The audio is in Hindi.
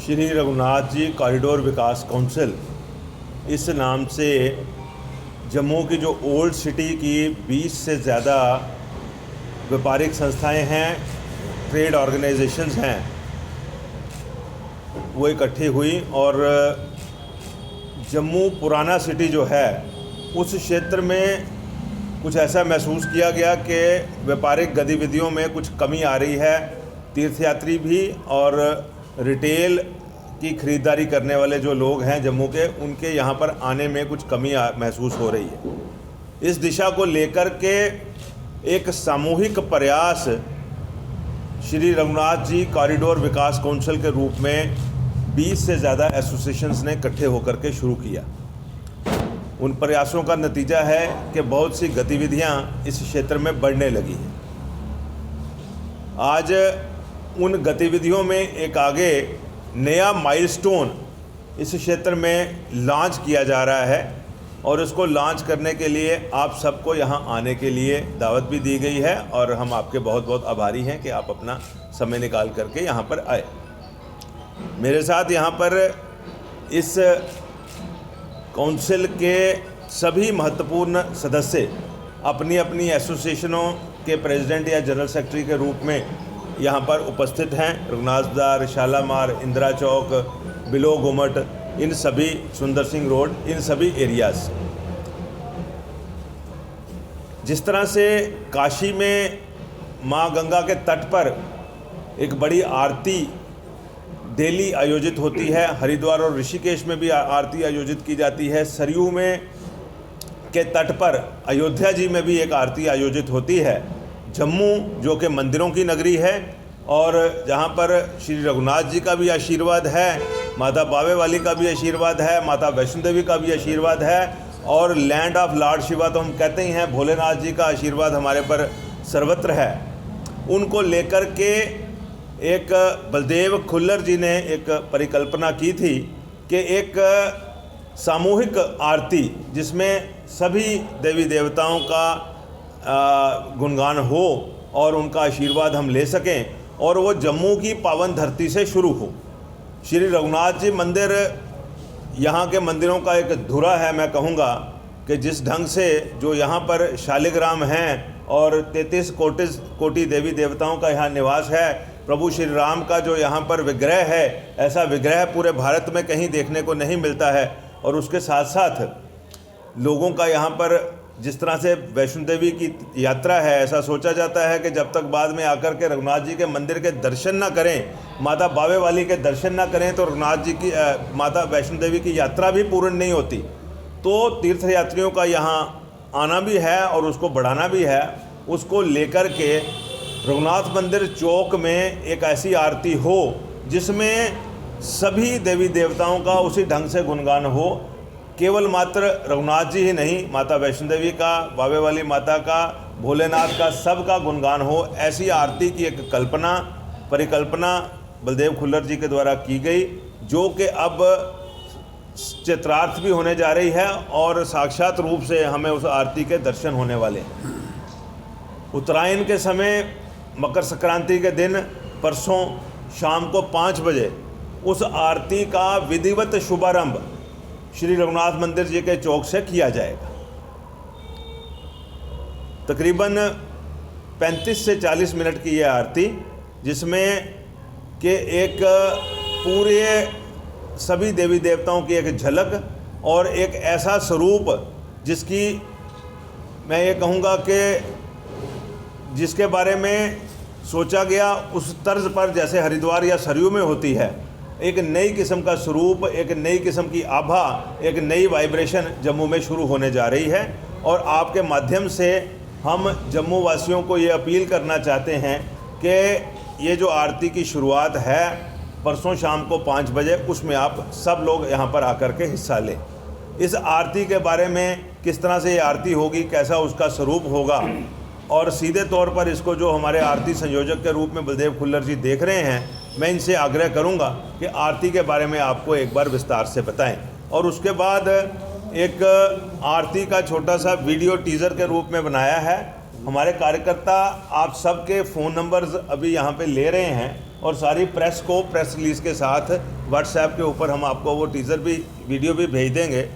श्री रघुनाथ जी कॉरिडोर विकास काउंसिल, इस नाम से जम्मू की जो ओल्ड सिटी की 20 से ज़्यादा व्यापारिक संस्थाएं हैं, ट्रेड ऑर्गेनाइजेशंस हैं, वो इकट्ठी हुई और जम्मू पुराना सिटी जो है उस क्षेत्र में कुछ ऐसा महसूस किया गया कि व्यापारिक गतिविधियों में कुछ कमी आ रही है। तीर्थयात्री भी और रिटेल की ख़रीदारी करने वाले जो लोग हैं जम्मू के, उनके यहाँ पर आने में कुछ कमी महसूस हो रही है। इस दिशा को लेकर के एक सामूहिक प्रयास श्री रघुनाथ जी कॉरिडोर विकास काउंसिल के रूप में 20 से ज़्यादा एसोसिएशंस ने इकट्ठे होकर के शुरू किया। उन प्रयासों का नतीजा है कि बहुत सी गतिविधियां इस क्षेत्र में बढ़ने लगी हैं। आज उन गतिविधियों में एक आगे नया माइलस्टोन इस क्षेत्र में लॉन्च किया जा रहा है और इसको लॉन्च करने के लिए आप सबको यहां आने के लिए दावत भी दी गई है और हम आपके बहुत बहुत आभारी हैं कि आप अपना समय निकाल करके यहां पर आए। मेरे साथ यहां पर इस काउंसिल के सभी महत्वपूर्ण सदस्य अपनी अपनी एसोसिएशनों के प्रेसिडेंट या जनरल सेक्रेटरी के रूप में यहाँ पर उपस्थित हैं। रघुनाथ बाजार, शालामार, इंदिरा चौक, बिलो घुमट, इन सभी, सुंदर सिंह रोड, इन सभी एरियाज़। जिस तरह से काशी में माँ गंगा के तट पर एक बड़ी आरती डेली आयोजित होती है, हरिद्वार और ऋषिकेश में भी आरती आयोजित की जाती है, सरयू में के तट पर अयोध्या जी में भी एक आरती आयोजित होती है। जम्मू जो कि मंदिरों की नगरी है और जहाँ पर श्री रघुनाथ जी का भी आशीर्वाद है, माता बावे वाली का भी आशीर्वाद है, माता वैष्णो देवी का भी आशीर्वाद है और लैंड ऑफ लॉर्ड शिवा तो हम कहते ही हैं, भोलेनाथ जी का आशीर्वाद हमारे पर सर्वत्र है। उनको लेकर के एक बलदेव खुल्लर जी ने एक परिकल्पना की थी कि एक सामूहिक आरती जिसमें सभी देवी देवताओं का गुणगान हो और उनका आशीर्वाद हम ले सकें और वो जम्मू की पावन धरती से शुरू हो। श्री रघुनाथ जी मंदिर यहाँ के मंदिरों का एक धुरा है। मैं कहूँगा कि जिस ढंग से जो यहाँ पर शालिग्राम हैं और 33 कोटि देवी देवताओं का यहाँ निवास है, प्रभु श्री राम का जो यहाँ पर विग्रह है, ऐसा विग्रह पूरे भारत में कहीं देखने को नहीं मिलता है। और उसके साथ साथ लोगों का यहाँ पर जिस तरह से वैष्णो देवी की यात्रा है, ऐसा सोचा जाता है कि जब तक बाद में आकर के रघुनाथ जी के मंदिर के दर्शन ना करें, माता बावे वाली के दर्शन ना करें, तो रघुनाथ जी की माता वैष्णो देवी की यात्रा भी पूर्ण नहीं होती। तो तीर्थयात्रियों का यहाँ आना भी है और उसको बढ़ाना भी है। उसको लेकर के रघुनाथ मंदिर चौक में एक ऐसी आरती हो जिसमें सभी देवी देवताओं का उसी ढंग से गुणगान हो। केवल मात्र रघुनाथ जी ही नहीं, माता वैष्णो देवी का, बावे वाली माता का, भोलेनाथ का, सब का गुणगान हो। ऐसी आरती की एक परिकल्पना बलदेव खुल्लर जी के द्वारा की गई, जो कि अब चित्रार्थ भी होने जा रही है और साक्षात रूप से हमें उस आरती के दर्शन होने वाले हैं। उत्तरायण के समय, मकर संक्रांति के दिन, परसों शाम को 5 बजे उस आरती का विधिवत शुभारंभ श्री रघुनाथ मंदिर जी के चौक से किया जाएगा। तकरीबन 35 से 40 मिनट की यह आरती, जिसमें कि एक पूरे सभी देवी देवताओं की एक झलक और एक ऐसा स्वरूप जिसकी मैं ये कहूँगा कि जिसके बारे में सोचा गया उस तर्ज पर जैसे हरिद्वार या सरयू में होती है, एक नई किस्म का स्वरूप, एक नई किस्म की आभा, एक नई वाइब्रेशन जम्मू में शुरू होने जा रही है। और आपके माध्यम से हम जम्मू वासियों को ये अपील करना चाहते हैं कि ये जो आरती की शुरुआत है परसों शाम को 5 बजे, उसमें आप सब लोग यहाँ पर आकर के हिस्सा लें। इस आरती के बारे में किस तरह से ये आरती होगी, कैसा उसका स्वरूप होगा, और सीधे तौर पर इसको जो हमारे आरती संयोजक के रूप में बलदेव खुल्लर जी देख रहे हैं, मैं इनसे आग्रह करूंगा कि आरती के बारे में आपको एक बार विस्तार से बताएं। और उसके बाद एक आरती का छोटा सा वीडियो टीज़र के रूप में बनाया है। हमारे कार्यकर्ता आप सबके फ़ोन नंबर्स अभी यहाँ पे ले रहे हैं और सारी प्रेस को प्रेस रिलीज़ के साथ व्हाट्सएप के ऊपर हम आपको वो टीज़र भी वीडियो भी भेज देंगे